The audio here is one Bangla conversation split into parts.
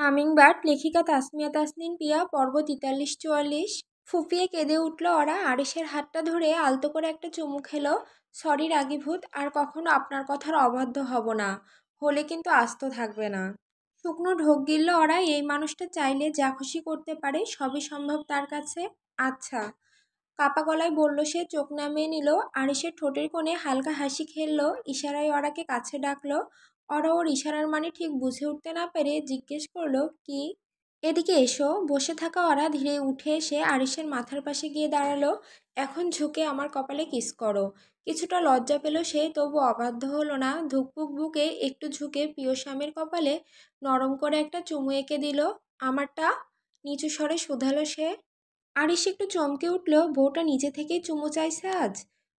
হামিংবার্ড লেখিকা তাসমিয়া তাসনিন পিয়া পর্ব 43-44। ফুপিয়ে কেঁদে উঠল ওরা। আরিসের হাতটা ধরে আলতো করে একটা চুমু খেলো। সরি রাগীভূত, আর কখনো আপনার কথার অবাধ্য হব না। হলে কিন্তু আস্ত থাকবে না। শুকনো ঢোক গিলল ওরা। এই মানুষটা চাইলে যা খুশি করতে পারে, সবই সম্ভব তার কাছে। আচ্ছা, কাপা গলায় বলল সে। চোখ নামিয়ে নিল। আরিসের ঠোঁটের কোণে হালকা হাসি খেললো। ইশারায় ওরাকে কাছে ডাকলো। ওরা ওর ইশারার মানে ঠিক বুঝে উঠতে না পেরে জিজ্ঞেস করলো, কি? এদিকে এসো। বসে থাকা ওরা ধীরে উঠে এসে আরিসের মাথার পাশে গিয়ে দাঁড়ালো। এখন ঝুঁকে আমার কপালে কিস করো। কিছুটা লজ্জা পেল সে, তবু অবাধ্য হলো না। ধুকপুক বুকে একটু ঝুঁকে প্রিয় স্বামীর কপালে নরম করে একটা চুমু এঁকে দিল। আমারটা? নিচু স্বরে শুধালো সে। আরিশ একটু চমকে উঠল। বউটা নিজে থেকেই চুমু চাইছে আজ।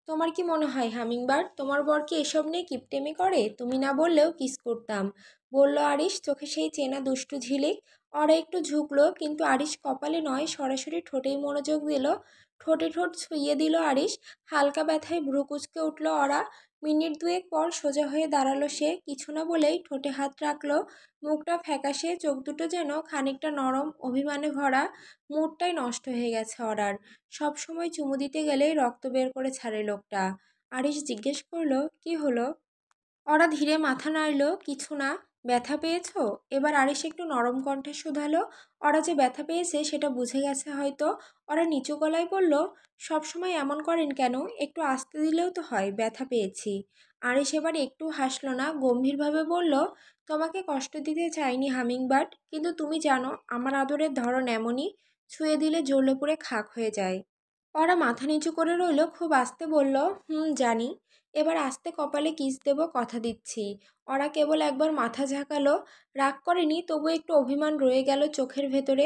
তোমার কি মনে হয় হামিংবার্ড, তোমার বর কি এসব নিয়ে কিপটেমি করে? তুমি না বললেও কিস করতাম, বলল আরিশ, চোখে সেই চেনা দুষ্টু ঝিলিক। ওরা একটু ঝুঁকলো, কিন্তু আরিশ কপালে নয়, সরাসরি ঠোঁটেই মনোযোগ দিল। ঠোঁটে ঠোঁট ছুঁয়ে দিল আরিশ। হালকা ব্যথায় ভ্রু কুঁচকে উঠল ওরা। মিনিট দুয়েক পর সোজা হয়ে দাঁড়ালো সে। কিছু না বলেই ঠোঁটে হাত রাখলো। মুখটা ফ্যাকাশে, চোখ দুটো যেন খানিকটা নরম, অভিমানে ভরা। মুডটাই নষ্ট হয়ে গেছে ওরার। সব সময় চুমু দিতে গেলেই রক্ত বের করে ছাড়ে লোকটা। আরিশ জিজ্ঞেস করলো, কি হলো? ওরা ধীরে মাথা নাড়ল। কিছু না। ব্যথা পেয়েছো? এবার আরিশ একটু নরম কণ্ঠে শুধালো। ওরা যে ব্যথা পেয়েছে সেটা বুঝে গেছে হয়তো। ওরা নিচু গলায় বলল, সব সময় এমন করেন কেন? একটু আস্তে দিলেও তো হয়। ব্যথা পেয়েছি। আরিশ এবার একটু হাসলো না, গম্ভীরভাবে বলল, তোমাকে কষ্ট দিতে চাইনি হামিংবার্ড, কিন্তু তুমি জানো আমার আদরের ধরন এমনই, ছুঁয়ে দিলে জ্বলে পুড়ে খাক হয়ে যায়। ওরা মাথা নিচু করে রইল। খুব আস্তে বলল, হুম জানি। এবার আস্তে কপালে কিস দেব, কথা দিচ্ছি। ওরা কেবল একবার মাথা ঝাঁকালো। রাগ করেনি, তবু একটু অভিমান রয়ে গেল চোখের ভেতরে।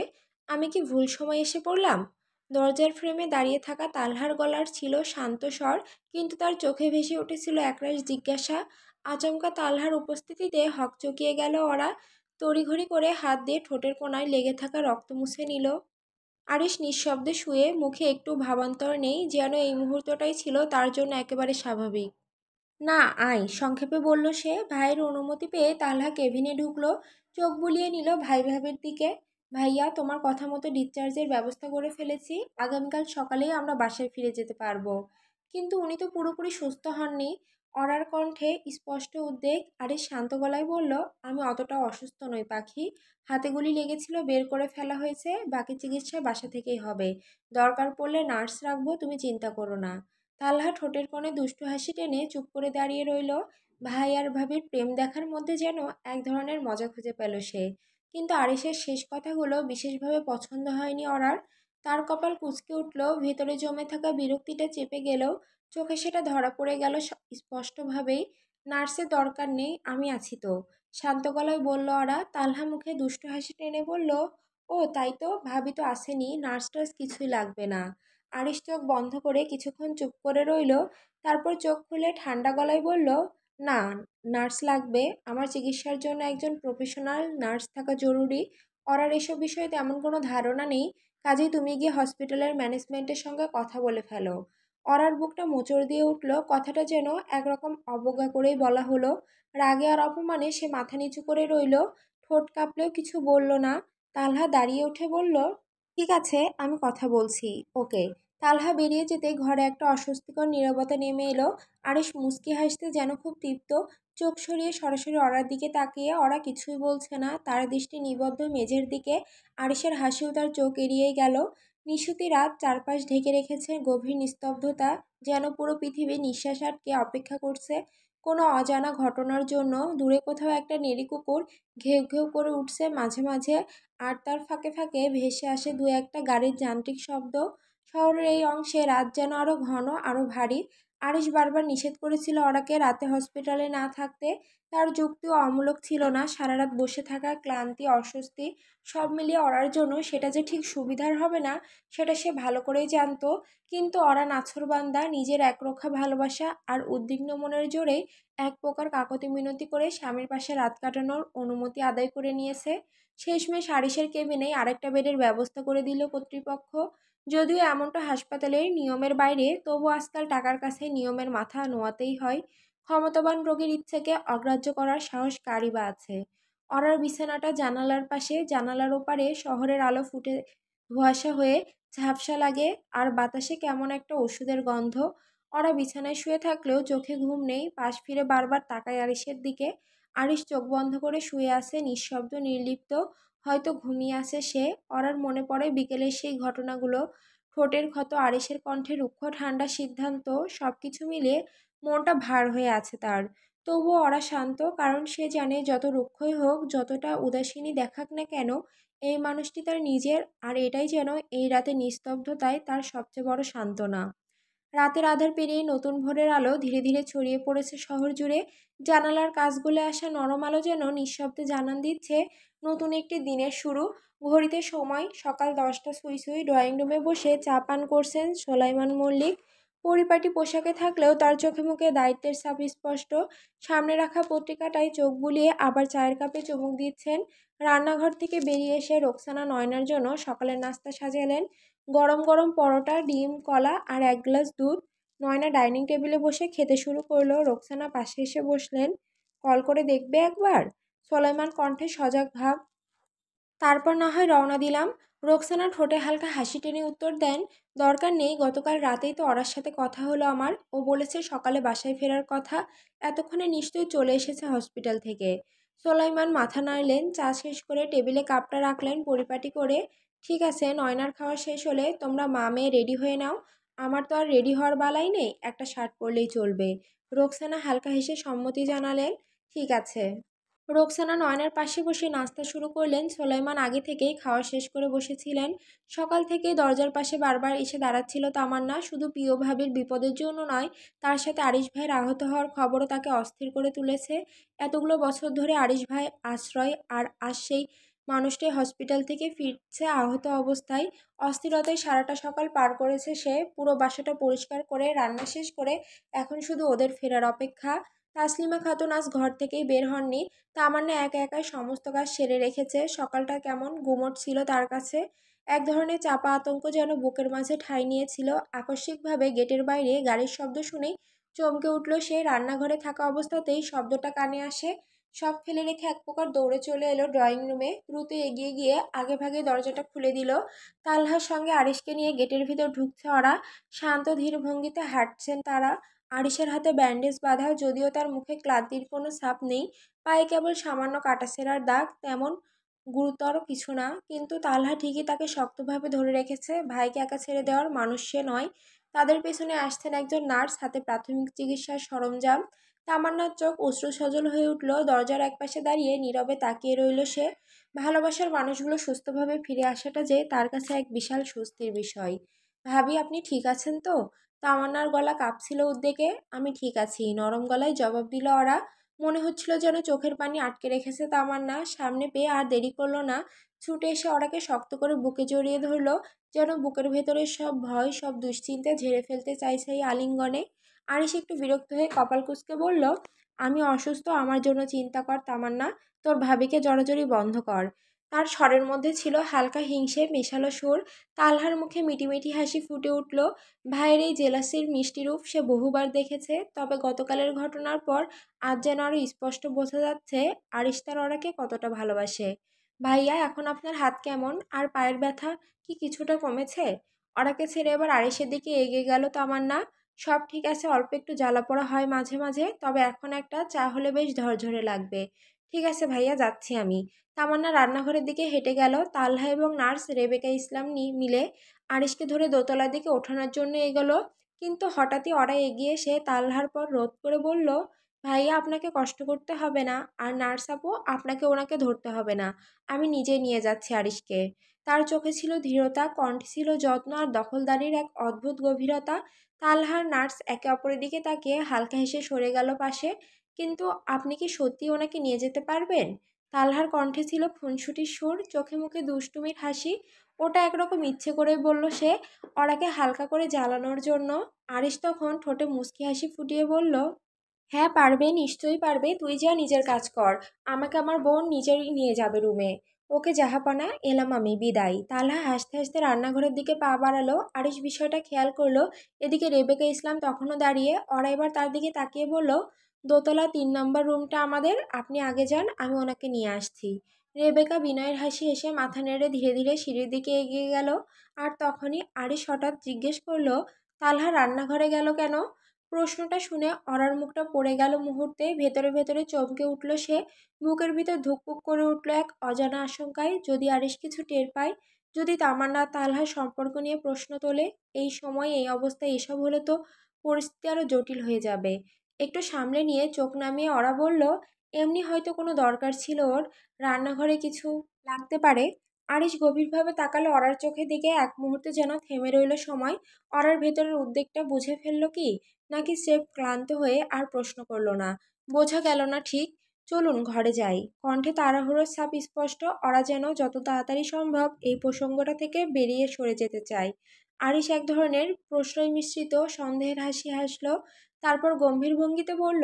আমি কি ভুল সময় এসে পড়লাম? দরজার ফ্রেমে দাঁড়িয়ে থাকা তালহার গলার ছিল শান্ত স্বর, কিন্তু তার চোখে ভেসে উঠেছিল একরাশ জিজ্ঞাসা। আচমকা তালহার উপস্থিতিতে হকচকিয়ে গেল ওরা। তড়িঘড়ি করে হাত দিয়ে ঠোঁটের কোণায় লেগে থাকা রক্ত মুছে নিল। আরিশ নিঃশব্দে শুয়ে, মুখে একটু ভাবান্তর নেই, যেন এই মুহূর্তটাই ছিল তার জন্য একেবারে স্বাভাবিক। না, আয়, সংক্ষেপে বলল সে। ভাইয়ের অনুমতি পেয়ে তালহা কেবিনে ঢুকলো। চোখ বুলিয়ে নিল ভাই ভাবের দিকে। ভাইয়া, তোমার কথা মতো ডিসচার্জের ব্যবস্থা করে ফেলেছি। আগামীকাল সকালেই আমরা বাসায় ফিরে যেতে পারবো। কিন্তু উনি তো পুরোপুরি সুস্থ হননি। অরার কণ্ঠে স্পষ্ট উদ্বেগ। আরে শান্ত গলায় বলল, আমি অতটা অসুস্থ নই পাখি। হাতে গুলি লেগেছিল, বের করে ফেলা হয়েছে। বাকি চিকিৎসা বাসা থেকেই হবে। দরকার পড়লে নার্স রাখবো, তুমি চিন্তা করো না। তালহা ঠোঁটের কোণে দুষ্টু হাসি টেনে চুপ করে দাঁড়িয়ে রইল। ভাই আর ভাবির প্রেম দেখার মধ্যে যেন এক ধরনের মজা খুঁজে পেল সে। কিন্তু আরিসের শেষ কথাগুলো বিশেষভাবে পছন্দ হয়নি ওরার। তার কপাল কুঁচকে উঠল। ভেতরে জমে থাকা বিরক্তিটা চেপে গেলেও চোখে সেটা ধরা পড়ে গেল স্পষ্টভাবেই। নার্সের দরকার নেই, আমি আছি তো, শান্ত গলায় বলল ওরা। তালহা মুখে দুষ্টু হাসি টেনে বলল, ও তাই তো, ভাবি তো আসেনি, নার্স টার্স কিছুই লাগবে না। আরিশ চোখ বন্ধ করে কিছুক্ষণ চুপ করে রইল। তারপর চোখ খুলে ঠান্ডা গলায় বলল, না, নার্স লাগবে। আমার চিকিৎসার জন্য একজন প্রফেশনাল নার্স থাকা জরুরি। ওরার এসব বিষয়ে তেমন কোনো ধারণা নেই। কাজেই তুমি গিয়ে হসপিটালের ম্যানেজমেন্টের সঙ্গে কথা বলে ফেলো। ওরার বুকটা মোচড় দিয়ে উঠল। কথাটা যেন একরকম অবজ্ঞা করেই বলা হলো। রাগে আর অপমানে সে মাথা নিচু করে রইল। ঠোঁট কাঁপলেও কিছু বলল না। তালহা দাঁড়িয়ে উঠে বলল, ঠিক আছে, আমি কথা বলছি। ওকে। তালহা বেরিয়ে যেতে ঘরে একটা অস্বস্তিকর নীরবতা নেমে এলো। আরিশ মুচকি হাসতে যেন খুব তৃপ্ত। চোখ সরিয়ে সরাসরি অরার দিকে তাকিয়ে। ওরা কিছুই বলছে না, তার দৃষ্টি নিবদ্ধ মেঝের দিকে। আরিশের হাসিও তার চোখ এড়িয়ে গেল। নিশুতি রাত, চারপাশ ঢেকে রেখেছে গভীর নিস্তব্ধতা, যেন পুরো পৃথিবী নিঃশ্বাস আটকে অপেক্ষা করছে কোনো অজানা ঘটনার জন্য। দূরে কোথাও একটা নেড়ি কুকুর ঘেউ ঘেউ করে উঠছে মাঝে মাঝে, আর তার ফাঁকে ফাঁকে ভেসে আসে দু একটা গাড়ির যান্ত্রিক শব্দ। শহরের এই অংশে রাত যেন আরো ঘন, আরো ভারী। আরিশ বারবার নিষেধ করেছিল ওরাকে রাতে হসপিটালে না থাকতে। তার যুক্তিও অমূলক ছিল না। সারা রাত বসে থাকার ক্লান্তি, অস্বস্তি, সব মিলিয়ে ওরার জন্য সেটা যে ঠিক সুবিধার হবে না, সেটা সে ভালো করেই জানতো। কিন্তু ওরা নাছোড়বান্দা, নিজের একরক্ষা ভালোবাসা আর উদ্বিগ্ন মনের জোরে এক প্রকার কাকতি মিনতি করে স্বামীর পাশে রাত কাটানোর অনুমতি আদায় করে নিয়েছে। শেষমেশ আরিশের কেবিনেই আরেকটা বেডের ব্যবস্থা করে দিল কর্তৃপক্ষ। যদিও এমনটা হাসপাতালের নিয়মের বাইরে, তবু আজকাল টাকার কাছে নিয়মের মাথা নোয়াতেই হয়। ক্ষমতাবান রোগীর ইচ্ছেকে অগ্রাহ্য করার সাহস কারই বা আছে? অরার বিছানাটা জানালার পাশে, জানালার ওপারে শহরের আলো ফুটে ধোঁয়াশা হয়ে ঝাপসা লাগে, আর বাতাসে কেমন একটা ওষুধের গন্ধ। ওরা বিছানায় শুয়ে থাকলেও চোখে ঘুম নেই, পাশ ফিরে বারবার তাকায় আরিশের দিকে। আরিশ চোখ বন্ধ করে শুয়ে আছে, নিঃশব্দ নির্লিপ্ত, হয়তো ঘুমিয়ে আছে সে। ওরার মনে পড়ে বিকেলের সেই ঘটনাগুলো, ঠোঁটের ক্ষত, আরিশের কণ্ঠে রুক্ষ ঠান্ডা সিদ্ধান্ত, সবকিছু মিলিয়ে মনটা ভার হয়ে আছে তার। তবুও ওরা শান্ত, কারণ সে জানে যত রুক্ষই হোক, যতটা উদাসীনী দেখাক না কেন, এই মানুষটি তার নিজের, আর এটাই যেন এই রাতে নিস্তব্ধতায় তার সবচেয়ে বড় সান্ত্বনা। রাতের আঁধার পেরিয়ে নতুন ভোরের আলো ধীরে ধীরে ছড়িয়ে পড়েছে শহর জুড়ে। জানালার কাচগুলো আসা নরম আলো যেন নিঃশব্দে জানান দিচ্ছে নতুন একটি দিনের শুরু। ঘড়িতে সময় সকাল 10টা ছুঁই ছুঁই। ড্রয়িং রুমে বসে চা পান করছেন সোলাইমান মল্লিক। পরিপাটি পোশাকে থাকলেও তার চোখে মুখে দায়িত্বের ছাপ স্পষ্ট। সামনে রাখা পত্রিকাটায় চোখ বুলিয়ে আবার চায়ের কাপে চুমুক দিচ্ছেন। রান্নাঘর থেকে বেরিয়ে এসে রোকসানা নয়নার জন্য সকালের নাস্তা সাজালেন। গরম গরম পরোটা, ডিম, কলা আর এক গ্লাস দুধ। নয়না ডাইনিং টেবিলে বসে খেতে শুরু করলো, রোকসানা পাশে এসে বসলেন। কল করে দেখবে একবার? সোলাইমান কণ্ঠে সজাগ ভাব। তারপর না হয় রওনা দিলাম। রোকসানা ঠোঁটে হালকা হাসি টেনে উত্তর দেন, দরকার নেই, গতকাল রাতেই তো ওরার সাথে কথা হলো আমার। ও বলেছে সকালে বাসায় ফেরার কথা। এতক্ষণে নিশ্চয়ই চলে এসেছে হসপিটাল থেকে। সোলাইমান মাথা নাড়লেন, চা শেষ করে টেবিলে কাপটা রাখলেন পরিপাটি করে। ঠিক আছে, নয়নার খাওয়া শেষ হলে তোমরা মা মেয়ে রেডি হয়ে নাও। আমার তো আর রেডি হওয়ার বালাই নেই, একটা শার্ট পরলেই চলবে। রোকসানা হালকা হেসে সম্মতি জানালেন, ঠিক আছে। রোকসানা নয়নার পাশে বসে নাস্তা শুরু করলেন। সোলাইমান আগে থেকেই খাওয়া শেষ করে বসেছিলেন। সকাল থেকেই দরজার পাশে বারবার এসে দাঁড়াচ্ছিল তামান্না, শুধু প্রিয় ভাবির বিপদের জন্য নয়, তার সাথে আরিশ ভাইয়ের আহত হওয়ার খবরও তাকে অস্থির করে তুলেছে। এতগুলো বছর ধরে আরিশ ভাই আশ্রয়, আর আজ সেই মানুষটাই হসপিটাল থেকে ফিরছে আহত অবস্থায়। অস্থিরতায় সারাটা সকাল পার করেছে সে, পুরো বাসাটা পরিষ্কার করে রান্না শেষ করে এখন শুধু ওদের ফেরার অপেক্ষা। তাসলিমা খাতুন আজ ঘর থেকেই বের হননি। তামান্না একা একাই সমস্ত কাজ সেরে রেখেছে। সকালটা কেমন গুমোট ছিল তার কাছে। এক ধরনের চাপা আতঙ্ক যেন বুকের মাঝে ঠাঁই নিয়েছিল। আকস্মিকভাবে গেটের বাইরে গাড়ির শব্দ শুনেই চমকে উঠল সে। রান্নাঘরে থাকা অবস্থাতেই শব্দটা কানে আসে। সব ফেলে রেখে এক প্রকার দৌড়ে চলে এলো ড্রয়িং রুমে। দ্রুত এগিয়ে গিয়ে আগে ভাগে দরজাটা খুলে দিল। তালহার সঙ্গে আরিশকে নিয়ে গেটের ভিতর ঢুকছে ওরা। শান্ত ধীর ভঙ্গিতে হাঁটছেন তারা। আরিশের হাতে ব্যান্ডেজ বাঁধা, যদিও তার মুখে ক্লান্তির কোনো ছাপ নেই। পায়ে কেবল সামান্য কাটাছেঁড়ার দাগ, তেমন গুরুতর কিছু না। কিন্তু তালহা ঠিকই তাকে শক্তভাবে ধরে রেখেছে। ভাইকে একা ছেড়ে দেওয়ার মানুষ সে নয়। তাদের পেছনে আসছেন একজন নার্স, হাতে প্রাথমিক চিকিৎসার সরঞ্জাম। তামান্নার চোখ অশ্রু সজল হয়ে উঠল। দরজার একপাশে দাঁড়িয়ে নীরবে তাকিয়ে রইল সে। ভালোবাসার মানুষগুলো সুস্থভাবে ফিরে আসাটা যে তার কাছে এক বিশাল স্বস্তির বিষয়। ভাবি, আপনি ঠিক আছেন তো? তামান্নার গলা কাঁপছিল উদ্বেগে। আমি ঠিক আছি, নরম গলায় জবাব দিল ওরা। মনে হচ্ছিল যেন চোখের পানি আটকে রেখেছে তামান্না। সামনে পেয়ে আর দেরি করলো না, ছুটে এসে ওরাকে শক্ত করে বুকে জড়িয়ে ধরলো, যেন বুকের ভেতরের সব ভয়, সব দুশ্চিন্তা ঝেড়ে ফেলতে চাইছে এই আলিঙ্গনে। আরিশ একটু বিরক্ত হয়ে কপাল কুঁচকে বলল, আমি অসুস্থ, আমার জন্য চিন্তা কর তামান্না, তোর ভাবিকে জড়াজড়ি বন্ধ কর। তার স্বরের মধ্যে ছিল হালকা হিংসে মেশালো সুর। তালহার মুখে মিটিমিটি হাসি ফুটে উঠল। ভাইয়ের এই জেলাসির মিষ্টি রূপ সে বহুবার দেখেছে, তবে গতকালের ঘটনার পর আজ যেন আরও স্পষ্ট বোঝা যাচ্ছে আরিশ তার ওরাকে কতটা ভালোবাসে। ভাইয়া, এখন আপনার হাত কেমন? আর পায়ের ব্যথা কি কিছুটা কমেছে? ওরাকে ছেড়ে এবার আরিশের দিকে এগিয়ে গেল তামান্না। সব ঠিক আছে, অল্প একটু জ্বালাপোড়া হয় মাঝে মাঝে, তবে এখন একটা চা হলে বেশ ঝরঝরে লাগবে। ঠিক আছে ভাইয়া, যাচ্ছি আমি। তামান্না রান্নাঘরের দিকে হেঁটে গেল। তালহা এবং নার্স রেবেকা ইসলাম মিলে আরিশকে ধরে দোতলার দিকে ওঠানোর জন্য এগোলো। কিন্তু হঠাৎই ওরা এগিয়ে এসে তালহার পর রোধ করে বলল, ভাইয়া, আপনাকে কষ্ট করতে হবে না, আর নার্স আপু, আপনাকে ওনাকে ধরতে হবে না, আমি নিজে নিয়ে যাচ্ছি আরিশকে। তার চোখে ছিল দৃঢ়তা, কণ্ঠে ছিল যত্ন আর দখলদারির এক অদ্ভুত গভীরতা। তালহার নার্স একে অপরের দিকে তাকিয়ে হালকা হেসে সরে গেল পাশে। কিন্তু আপনি কি সত্যি ওনাকে নিয়ে যেতে পারবেন? তালহার কণ্ঠে ছিল খুনসুটির সুর, চোখে মুখে দুষ্টুমির হাসি। ওটা একরকম ইচ্ছে করে বলল সে, ওরাকে হালকা করে জ্বালানোর জন্য। আরিশ তখন ঠোঁটে মুচকি হাসি ফুটিয়ে বলল, হ্যাঁ পারবে, নিশ্চয়ই পারবে, তুই যা, নিজের কাজ কর। আমাকে আমার বোন নিজেই নিয়ে যাবে রুমে। ওকে জাহাপনা, এলাম আমি, বিদায়। তালহা হাসতে হাসতে রান্নাঘরের দিকে পা বাড়ালো। আরিশ বিষয়টা খেয়াল করলো। এদিকে রেবেকা ইসলাম তখনও দাঁড়িয়ে। ওরা এবার তার দিকে তাকিয়ে বলল, দোতলা ৩ নম্বর রুমটা আমাদের, আপনি আগে যান, আমি ওনাকে নিয়ে আসছি। রেবেকা বিনয়ের হাসি হেসে মাথা নেড়ে ধীরে ধীরে সিঁড়ির দিকে এগিয়ে গেল। আর তখনই আরিশ হঠাৎ জিজ্ঞেস করলো, তালহা রান্নাঘরে গেল কেন? প্রশ্নটা শুনে অরার মুখটা পড়ে গেল মুহূর্তে, ভেতরে ভেতরে চমকে উঠল সে। বুকের ভিতর ধুকপুক করে উঠল এক অজানা আশঙ্কায়, যদি আরিশ কিছু টের পায়, যদি তামান্না তালহার সম্পর্ক নিয়ে প্রশ্ন তোলে। এই সময় এই অবস্থায় এসব হলে তো পরিস্থিতি আরও জটিল হয়ে যাবে। একটু সামলে নিয়ে চোখ নামিয়ে অরা বলল, এমনি হয়তো কোনো দরকার ছিল ওর, রান্নাঘরে কিছু লাগতে পারে। আরিশ গভীরভাবে তাকালো অরার চোখের দিকে, এক মুহূর্তে যেন থেমে রইল সময়। অরার ভেতরের উদ্বেগটা বুঝে ফেলল কি, নাকি স্রেফ ক্লান্ত হয়ে আর প্রশ্ন করলো না, বোঝা গেল না ঠিক। চলুন ঘরে যাই। কণ্ঠে তাড়াহুড়োর ছাপ স্পষ্ট, অরা যেন যত তাড়াতাড়ি সম্ভব এই প্রসঙ্গটা থেকে বেরিয়ে সরে যেতে চায়। আরিশ এক ধরনের প্রশ্রয় মিশ্রিত সন্দেহের হাসি হাসল, তারপর গম্ভীর ভঙ্গিতে বলল,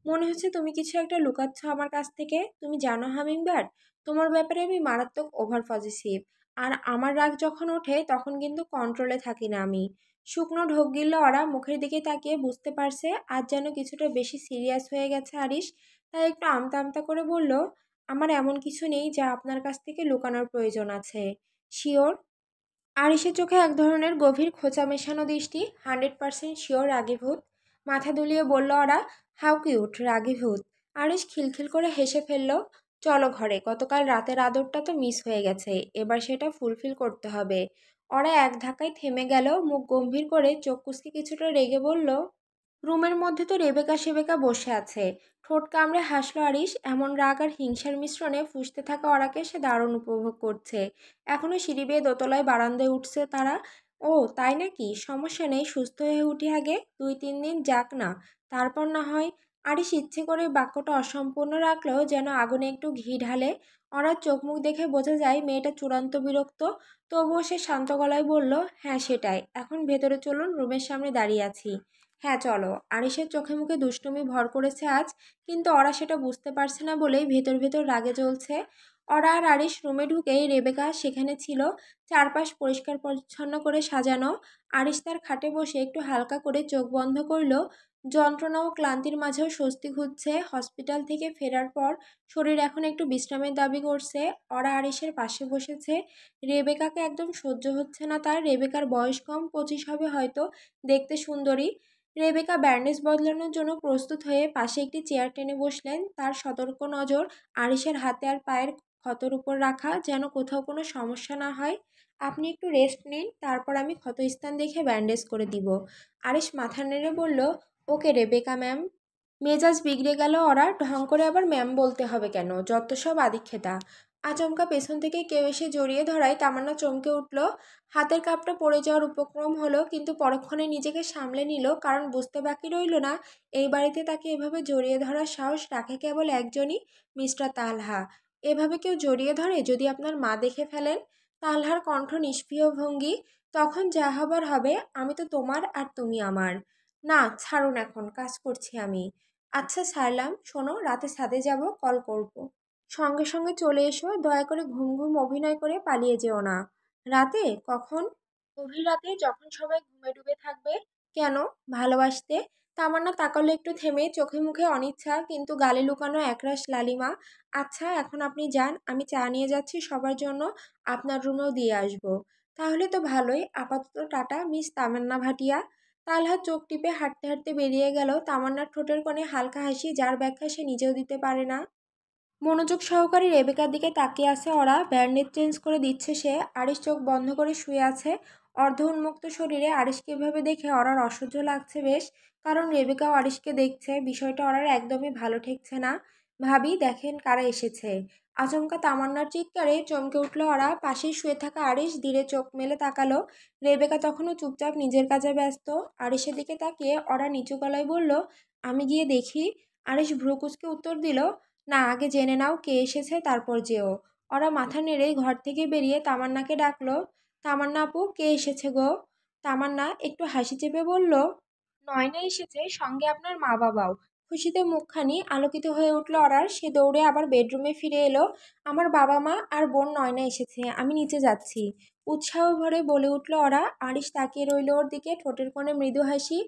মনে হচ্ছে তুমি কিছু একটা লুকাচ্ছ আমার কাছ থেকে। তুমি জানো হামিংবার্ড, তোমার ব্যাপারে আমি মারাত্মক ওভার পজিটিভ। আর আমার রাগ যখন ওঠে তখন কিন্তু কন্ট্রোলে থাকি না আমি। শুকনো ঢোক গিলল ওরা, মুখের দিকে তাকিয়ে বুঝতে পারছে আজ যেন কিছুটা বেশি সিরিয়াস হয়ে গেছে আরিশ। তাই একটু আমতা আমতা করে বলল, আমার এমন কিছু নেই যা আপনার কাছ থেকে লুকানোর প্রয়োজন আছে। শিওর? আরিশের চোখে এক ধরনের গভীর খোঁচা মেশানো দৃষ্টি। 100% শিওর রাগীভূত? মাথা দুলিয়ে বলল ওরা। How cute রাগীভূত। আরিশ খিলখিল করে হেসে ফেলল। চলো ঘরে, গতকাল রাতের আদরটা তো মিস হয়ে গেছে, এবার সেটা ফুলফিল করতে হবে। ওরা এক ধাক্কায় থেমে গেল, মুখ গম্ভীর করে চোখ কুঁচকে কিছুটা রেগে বলল, রুমের মধ্যে তো রেবেকা সেবেকা বসে আছে। ঠোঁট কামড়ে হাসল আরিশ, এমন রাগ আর হিংসার মিশ্রণে ফুঁসতে থাকা ওরাকে সে দারুণ উপভোগ করছে। এখনো সিঁড়ি বেয়ে দোতলায় বারান্দায় উঠছে তারা। ও তাই নাকি, সমস্যা নেই, সুস্থ হয়ে উঠি আগে, 2-3 দিন যাক না, তারপর না হয়। আরিশ ইচ্ছে করে বাক্যটা অসম্পূর্ণ রাখলেও যেন আগুনে একটু ঘি ঢালে। ওরার চোখ মুখ দেখে বোঝা যায় মেয়েটা চূড়ান্ত বিরক্ত। তবুও সে শান্ত গলায় বলল, হ্যাঁ সেটাই, এখন ভেতরে চলুন, রুমের সামনে দাঁড়িয়ে আছি। হ্যাঁ চলো। আরিশের চোখে মুখে দুষ্টুমি ভর করেছে আজ, কিন্তু ওরা সেটা বুঝতে পারছে না বলেই ভেতর ভেতর রাগে জ্বলছে। ওরা আর আরিশ রুমে ঢুকেই রেবেকা সেখানে ছিল, চারপাশ পরিষ্কার পরিচ্ছন্ন করে সাজানো। আরিশ তার খাটে বসে একটু হালকা করে চোখ বন্ধ করল। যন্ত্রণা ও ক্লান্তির মাঝেও স্বস্তি খুঁজছে। হসপিটাল থেকে ফেরার পর শরীর এখন একটু বিশ্রামের দাবি করছে। ওরা আরিশের পাশে বসেছে। রেবেকাকে একদম সহ্য হচ্ছে না তার। রেবেকার বয়স কম, 25 হবে হয়তো, দেখতে সুন্দরী। রেবেকা ব্যান্ডেজ বদলানোর জন্য প্রস্তুত হয়ে পাশে একটি চেয়ার টেনে বসলেন। তার সতর্ক নজর আরিশের হাতে আর পায়ের ক্ষতর উপর রাখা, যেন কোথাও কোনো সমস্যা না হয়। আপনি একটু রেস্ট নিন, তারপর আমি ক্ষতস্থান দেখে ব্যান্ডেজ করে দিব। আরিশ মাথা নেড়ে বলল, ওকে রেবেকা ম্যাম। মেজাজ বিগড়ে গেল ওরা, ঢং করে আবার ম্যাম বলতে হবে কেন, যত সব আদিক্ষেতা। আচমকা পেছন থেকে কেউ এসে জড়িয়ে ধরায় তামান্না চমকে উঠল। হাতের কাপটা পড়ে যাওয়ার উপক্রম হলো, কিন্তু পরক্ষণে নিজেকে সামলে নিল, কারণ বুঝতে বাকি রইল না এই বাড়িতে তাকে এভাবে জড়িয়ে ধরার সাহস রাখে কেবল একজনই, মিস্টার তালহা। এভাবে কেউ জড়িয়ে ধরে যদি আপনার মা দেখে ফেলেন? তালহার কণ্ঠ নিষ্প্রিয় ভঙ্গি। তখন যা হবার হবে, আমি তো তোমার আর তুমি আমার। না ছাড়ুন, এখন কাজ করছি আমি। আচ্ছা ছাড়লাম, শোনো, রাতে ছাদে যাব, কল করব। সঙ্গে সঙ্গে চলে এসো, দয়া করে ঘুম ঘুম অভিনয় করে পালিয়ে যেও না। রাতে? কখন? গভীর রাতে, যখন সবাই ঘুমে ডুবে থাকবে। কেন? ভালোবাসতে? তামান্না তাকালো একটু থেমে, চোখে মুখে অনিচ্ছা কিন্তু গালে লুকানো একরাশ লালিমা। আচ্ছা এখন আপনি যান, আমি চা নিয়ে যাচ্ছি সবার জন্য, আপনার রুমেও দিয়ে আসবো। তাহলে তো ভালোই, আপাতত টাটা মিস তামান্না ভাটিয়া। তালহা চোখ টিপে হাঁটতে হাঁটতে বেরিয়ে গেল, তামান্নার ঠোঁটের কোণে হালকা হাসি, যার ব্যাখ্যা সে নিজেও দিতে পারে না। মনোযোগ সহকারে রেবেকার দিকে তাকিয়ে আছে ওরা, ব্যান্ডেজ চেঞ্জ করে দিচ্ছে সে। আরিশ চোখ বন্ধ করে শুয়ে আছে অর্ধ উন্মুক্ত শরীরে। আরিশকে এভাবে দেখে ওরার অসহ্য লাগছে বেশ, কারণ রেবেকাও আরিশকে দেখছে। বিষয়টা ওরার একদমই ভালো ঠেকছে না। ভাবি দেখেন কারা এসেছে। আচমকা তামান্নার চিৎকারে চমকে উঠল ওরা। পাশেই শুয়ে থাকা আরিশ ধীরে চোখ মেলে তাকালো। রেবেকা তখনও চুপচাপ নিজের কাজে ব্যস্ত। আরিশের দিকে তাকিয়ে ওরা নিচু গলায় বলল, আমি গিয়ে দেখি। আরিশ ভ্রু কুঁচকে উত্তর দিল, না, আগে জেনে নাও কে এসেছে, তারপর যেও। ওরা মাথা নেড়ে ঘর থেকে বেরিয়ে তামান্নাকে ডাকলো, তামান্না আপু, কে এসেছে গো? তামান্না একটু হাসি চেপে বলল, নয়না এসেছে, সঙ্গে আপনার মা বাবাও। খুশিতে মুখখানি আলোকিত হয়ে উঠল অরার। সে দৌড়ে আবার বেডরুমে ফিরে এলো, আমার বাবা মা আর বোন নয়না এসেছে, আমি নিচে যাচ্ছি। উৎসাহ ভরে বলে উঠল অরা। আরিশ তাকিয়ে রইল ওর দিকে, ঠোঁটের কোণে মৃদু হাসি।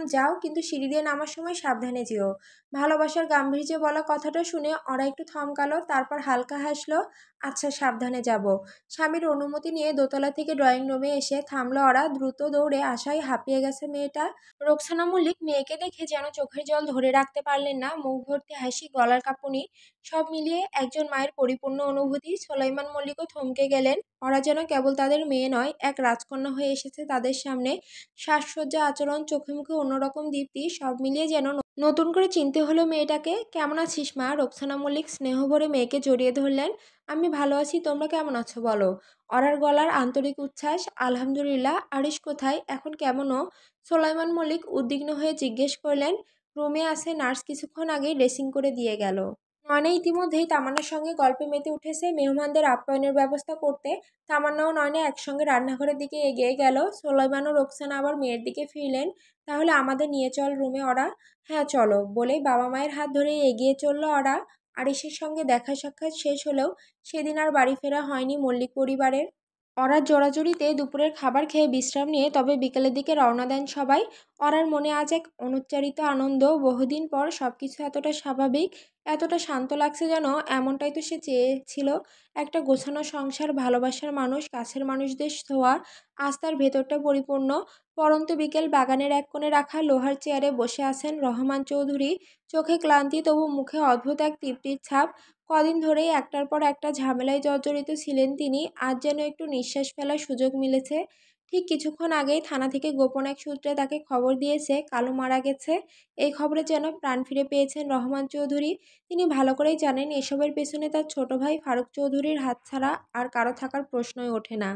যাও, কিন্তু সিঁড়ি দিয়ে নামার সময় সাবধানে যেও। ভালোবাসার গাম্ভীর্যে বলা কথাটা শুনে ওরা একটু থমকালো, তারপর হালকা হাসলো। আচ্ছা, সাবধানে যাব। স্বামীর অনুমতি নিয়ে দোতলা থেকে ড্রয়িং রুমে এসে থামলো ওরা। দ্রুত দৌড়ে আসায় হাঁপিয়ে গেছে মেয়েটা। রোকসানা মল্লিক মেয়েকে দেখে যেন চোখের জল ধরে রাখতে পারলেন না। মুখ ভর্তি হাসি, গলার কাঁপুনি, সব মিলিয়ে একজন মায়ের পরিপূর্ণ অনুভূতি। সোলাইমান মল্লিকও থমকে গেলেন। ওরা যেন কেবল তাদের মেয়ে নয়, এক রাজকন্যা হয়ে এসেছে তাদের সামনে। সাজসজ্জা, আচরণ, চোখে মুখে অন্যরকম দীপ্তি, সব মিলিয়ে যেন নতুন করে চিনতে হলো মেয়েটাকে। কেমন আছিস মা? রোকসানা মল্লিক স্নেহ ভরে মেয়েকে জড়িয়ে ধরলেন। আমি ভালো আছি, তোমরা কেমন আছো বলো? অরার গলার আন্তরিক উচ্ছ্বাস। আলহামদুলিল্লাহ। আরিশ কোথায়? এখন কেমনও? সোলাইমান মল্লিক উদ্বিগ্ন হয়ে জিজ্ঞেস করলেন। রুমে আছে, নার্স কিছুক্ষণ আগেই ড্রেসিং করে দিয়ে গেল। নয়না ইতিমধ্যেই তামান্নার সঙ্গে গল্পে মেতে উঠেছে মেহমানদের আপ্যায়নের ব্যবস্থা করতে। তামান্না ও নয়না একসঙ্গে রান্নাঘরের দিকে এগিয়ে গেল। সোলাইমান ও রোকসানা আবার মেয়ের দিকে ফিরলেন। তাহলে আমাদের নিয়ে চল রুমে ওরা। হ্যাঁ চলো, বলেই বাবা মায়ের হাত ধরে এগিয়ে চলল ওরা। আরিশের সঙ্গে দেখা সাক্ষাৎ শেষ হলেও সেদিন আর বাড়ি ফেরা হয়নি মল্লিক পরিবারের। অরার জোড়াজুড়িতে দুপুরের খাবার খেয়ে বিশ্রাম নিয়ে তবে বিকেলের দিকে রওনা দেন সবাই। অরার মনে আজ এক অনুচ্চারিত আনন্দ। বহুদিন পর সবকিছু এতটা স্বাভাবিক, এতটা শান্ত লাগছে, যেন এমনটাই তো সে চেয়েছিল। একটা গোছানো সংসার, ভালোবাসার মানুষ, কাছের মানুষদের ছোঁয়া, আস্থার ভেতরটা পরিপূর্ণ। পরন্ত বিকেল, বাগানের এক কোণে রাখা লোহার চেয়ারে বসে আছেন রহমান চৌধুরী। চোখে ক্লান্তি, তবু মুখে অদ্ভুত এক তৃপ্তির ছাপ। কদিন ধরেই একটার পর একটা ঝামেলায় জর্জরিত ছিলেন তিনি। আজ যেন একটু নিঃশ্বাস ফেলার সুযোগ মিলেছে। ঠিক কিছুক্ষণ আগেই থানা থেকে গোপন এক সূত্রে তাকে খবর দিয়েছে কালু মারা গেছে। এই খবরে যেন প্রাণ ফিরে পেয়েছেন রহমান চৌধুরী। তিনি ভালো করেই জানেন এসবের পেছনে তার ছোট ভাই ফারুক চৌধুরীর হাত ছাড়া আর কারো থাকার প্রশ্নই ওঠে না।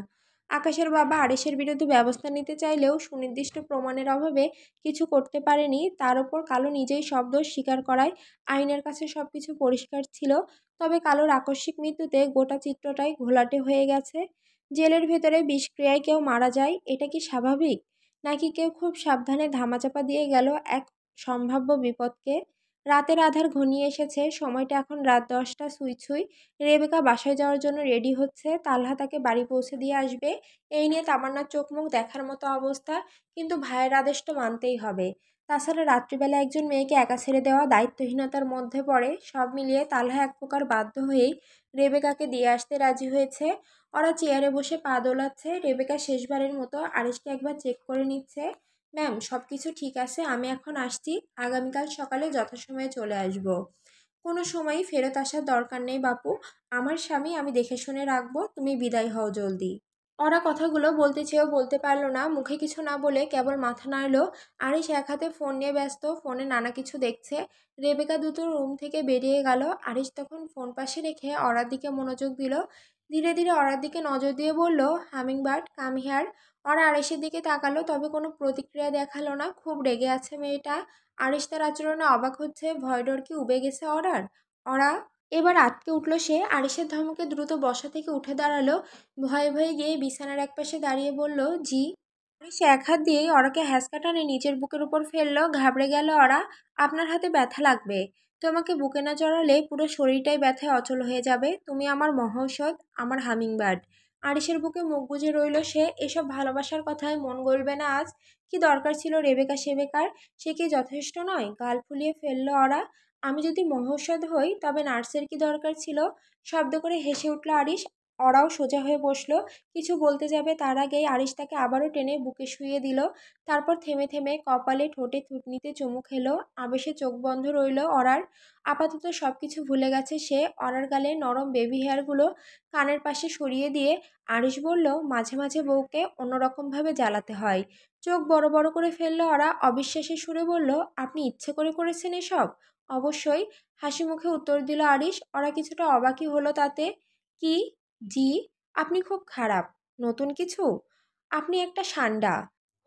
আকাশের বাবা আরিশের বিরুদ্ধে ব্যবস্থা নিতে চাইলেও সুনির্দিষ্ট প্রমাণের অভাবে কিছু করতে পারেনি। তার উপর কালু নিজেই সব দোষ স্বীকার করায় আইনের কাছে সবকিছু পরিষ্কার ছিল। তবে কালুর আকস্মিক মৃত্যুতে গোটা চিত্রটাই ঘোলাটে হয়ে গেছে। জেলের ভেতরে বিষক্রিয়ায় কেউ মারা যায়, এটা কি স্বাভাবিক? নাকি কেউ খুব সাবধানে ধামাচাপা দিয়ে গেল এক সম্ভাব্য বিপদকে? রাতের আধার ঘনিয়ে এসেছে, সময়টা এখন রাত 10টা ছুঁই ছুঁই। রেবেকা বাসায় যাওয়ার জন্য রেডি হচ্ছে। তালহা তাকে বাড়ি পৌঁছে দিয়ে আসবে। এই নিয়ে তামান্নার চোখ মুখ দেখার মতো অবস্থা, কিন্তু ভাইয়ের আদেশ তো মানতেই হবে। তাছাড়া রাত্রিবেলা একজন মেয়েকে একা ছেড়ে দেওয়া দায়িত্বহীনতার মধ্যে পড়ে। সব মিলিয়ে তালহা এক প্রকার বাধ্য হয়েই রেবেকাকে দিয়ে আসতে রাজি হয়েছে। ওরা চেয়ারে বসে পা দোলাচ্ছে। রেবেকা শেষবারের মতো আরিশকে একবার চেক করে নিচ্ছে। ম্যাম, সব কিছু ঠিক আছে, আমি এখন আসছি। আগামীকাল সকালে যথাসময়ে চলে আসব। কোনো সময়ই ফেরত আসার দরকার নেই বাপু। আমার স্বামী আমি দেখে শুনে রাখবো, তুমি বিদায় হও জলদি। ওরা কথাগুলো বলতে চেয়েও বলতে পারল না। মুখে কিছু না বলে কেবল মাথা নাড়ল। আরিশ এক হাতে ফোন নিয়ে ব্যস্ত, ফোনে নানা কিছু দেখছে। রেবেকা দ্রুত রুম থেকে বেরিয়ে গেল। আরিশ তখন ফোন পাশে রেখে অরার দিকে মনোযোগ দিল। ধীরে ধীরে অরার দিকে নজর দিয়ে বলল, হামিংবার্ড কাম হিয়ার। ওরা আরিশের দিকে তাকালো, তবে কোনো প্রতিক্রিয়া দেখালো না। খুব রেগে আছে মেয়েটা। আরিশ তার আচরণে অবাক হচ্ছে। ভয় ডর কি উবে গেছে অরার? ওরা এবার আটকে উঠল সে। আরিশের ধমকে দ্রুত বসা থেকে উঠে দাঁড়ালো। ভয়ে ভয়ে গিয়ে বিছানার একপাশে দাঁড়িয়ে বলল, জি। সে এক হাত দিয়েই অরাকে হ্যাঁচকা টানে নিজের বুকের উপর ফেললো। ঘাবড়ে গেল অরা। আপনার হাতে ব্যথা লাগবে। তোমাকে বুকে না জড়ালে পুরো শরীরটাই ব্যথায় অচল হয়ে যাবে। তুমি আমার মহৌষধ, আমার হামিংবার্ড। আরিশের বুকে মুখ গুজে রইল সে। এসব ভালোবাসার কথায় মন গলবে না আজ। কি দরকার ছিল রেবেকা সেবেকার? সে কি যথেষ্ট নয়? গাল ফুলিয়ে ফেলল অরা। আমি যদি মহৌষধ হই, তবে নার্সের কি দরকার ছিল? শব্দ করে হেসে উঠল আরিশ। অরাও সোজা হয়ে বসলো। কিছু বলতে যাবে তার আগেই আরিশ তাকে আবারও টেনে বুকে শুইয়ে দিল। তারপর থেমে থেমে কপালে, ঠোঁটে, থুতনিতে চুমু খেলো। আবেশে চোখ বন্ধ রইল অরার। আপাতত সবকিছু ভুলে গেছে সে। অরার গালে নরম বেবি হেয়ারগুলো কানের পাশে সরিয়ে দিয়ে আরিশ বলল, মাঝে মাঝে বউকে অন্যরকমভাবে জ্বালাতে হয়। চোখ বড় বড় করে ফেললো অরা। অবিশ্বাসের সুরে বলল, আপনি ইচ্ছে করে করেছেন এসব? অবশ্যই। হাসি মুখে উত্তর দিল আরিশ। ওরা কিছুটা অবাকই হলো তাতে। কি? জি। আপনি খুব খারাপ। নতুন কিছু? আপনি একটা সান্ডা।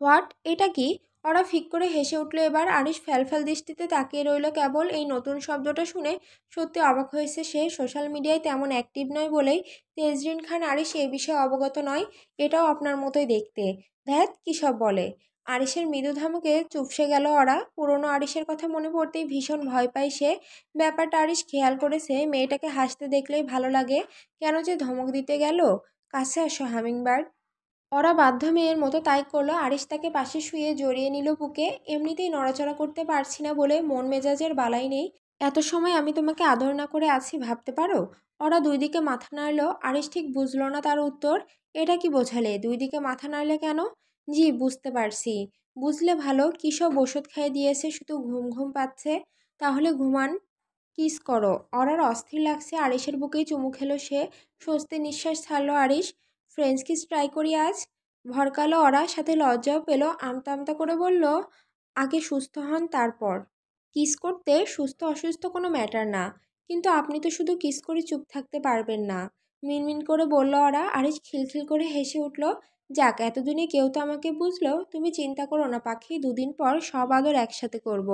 হোয়াট? এটা কি? ওরা ফিক করে হেসে উঠল এবার। আরিশ ফ্যালফ্যাল দৃষ্টিতে তাকিয়ে রইল কেবল। এই নতুন শব্দটা শুনে সত্যি অবাক হয়েছে সে। সোশ্যাল মিডিয়ায় তেমন অ্যাক্টিভ নয় বলেই তেজরিন খান আরিশ এই বিষয়ে অবগত নয়। এটাও আপনার মতোই দেখতে। ধ্যাত, কী সব বলে! আরিশের মৃদু ধমকে চুপসে গেল ওরা। পুরনো আরিশের কথা মনে পড়তেই ভীষণ ভয় পায় সে। ব্যাপারটা আরিশ খেয়াল করেছে। মেয়েটাকে হাসতে দেখলেই ভালো লাগে। কেন যে ধমক দিতে গেল। কাছে আসো হামিংবার্ড। ওরা বাধ্য মেয়ের মতো তাই করলো। আরিশ তাকে পাশে শুয়ে জড়িয়ে নিল বুকে। এমনিতেই নড়াচড়া করতে পারছি না বলে মন মেজাজের বালাই নেই। এত সময় আমি তোমাকে আদর না করে আছি ভাবতে পারো? ওরা দুই দিকে মাথা নাড়ল। আরিশ ঠিক বুঝল না তার উত্তর। এটা কি বোঝালে, দুই দিকে মাথা নাড়লে কেন? জি বুঝতে পারছি। বুঝলে ভালো, কী সব ওষুধ খাইয়ে দিয়েছে, শুধু ঘুম ঘুম পাচ্ছে। তাহলে ঘুমান, কিস করো। অরার অস্থির লাগছে। আরিশের বুকেই চুমু খেলো সে। স্বস্তি নিঃশ্বাস ছাড়লো আরিশ। ফ্রেঞ্চ কিস ট্রাই করি আজ। ভরকালো অরা, সাথে লজ্জাও পেল। আমতা আমতা করে বলল, আগে সুস্থ হন তারপর। কিস করতে সুস্থ অসুস্থ কোনো ম্যাটার না, কিন্তু আপনি তো শুধু কিস করে চুপ থাকতে পারবেন না। মিনমিন করে বলল অরা। আরিশ খিলখিল করে হেসে উঠল। যাক, এতদিনে কেউ তো আমাকে বুঝলো। তুমি চিন্তা করো না পাখি, দুদিন পর সব আদর একসাথে করব।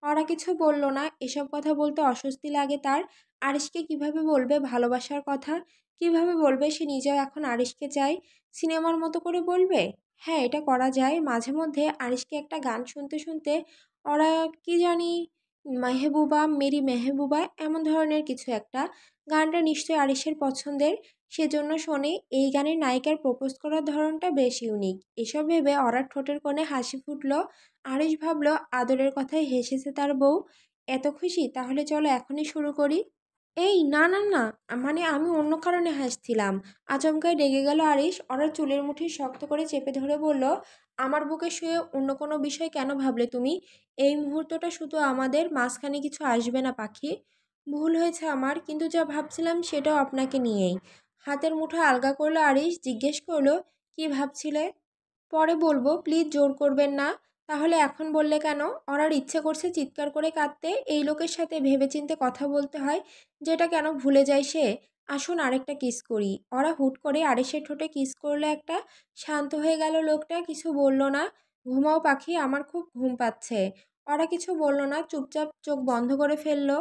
ওরা কিছু বলল না। এসব কথা বলতে অস্বস্তি লাগে তার। আরিশকে কিভাবে বলবে ভালোবাসার কথা? কিভাবে বলবে সে নিজেও এখন আরিশকে চায়? সিনেমার মতো করে বলবে? হ্যাঁ, এটা করা যায়। মাঝে মধ্যে আরিশকে একটা গান শুনতে শুনতে, ওরা কি জানি, মেহবুবা মেরি মেহবুবা এমন ধরনের কিছু একটা। গানটা নিশ্চয়ই আরিশের পছন্দের, সেজন্য শোনে। এই গানের নায়িকার প্রপোজ করার ধরনটা বেশ ইউনিক। এসব ভেবে অরার ঠোঁটের কোণে হাসি ফুটল। আরিশ ভাবল, আদরের কথায় হেসেছে তার বউ। এত খুশি, তাহলে চলো এখনই শুরু করি। এই না না না, মানে আমি অন্য কারণে হাসছিলাম। আচমকাই রেগে গেল আরিশ। ওরা চুলের মুঠি শক্ত করে চেপে ধরে বলল, আমার বুকে শুয়ে অন্য কোনো বিষয় কেন ভাবলে তুমি? এই মুহূর্তটা শুধু আমাদের, মাঝখানে কিছু আসবে না পাখি। ভুল হয়েছে আমার, কিন্তু যা ভাবছিলাম সেটাও আপনাকে নিয়েই। হাতের মুঠো আলগা করলো আরিশ। জিজ্ঞেস করলো, কি ভাবছিলে? পরে বলবো, প্লিজ জোর করবেন না। তাহলে এখন বললে কেন? ওরার ইচ্ছে করছে চিৎকার করে কাঁদতে। এই লোকের সাথে ভেবেচিন্তে কথা বলতে হয়, যেটা কেন ভুলে যায় সে। আসুন আরেকটা কিস করি। ওরা হুট করে আরিশের ঠোঁটে কিস করলো একটা। শান্ত হয়ে গেল লোকটা, কিছু বলল না। ঘুমাও পাখি, আমার খুব ঘুম পাচ্ছে। ওরা কিছু বলল না, চুপচাপ চোখ বন্ধ করে ফেললো।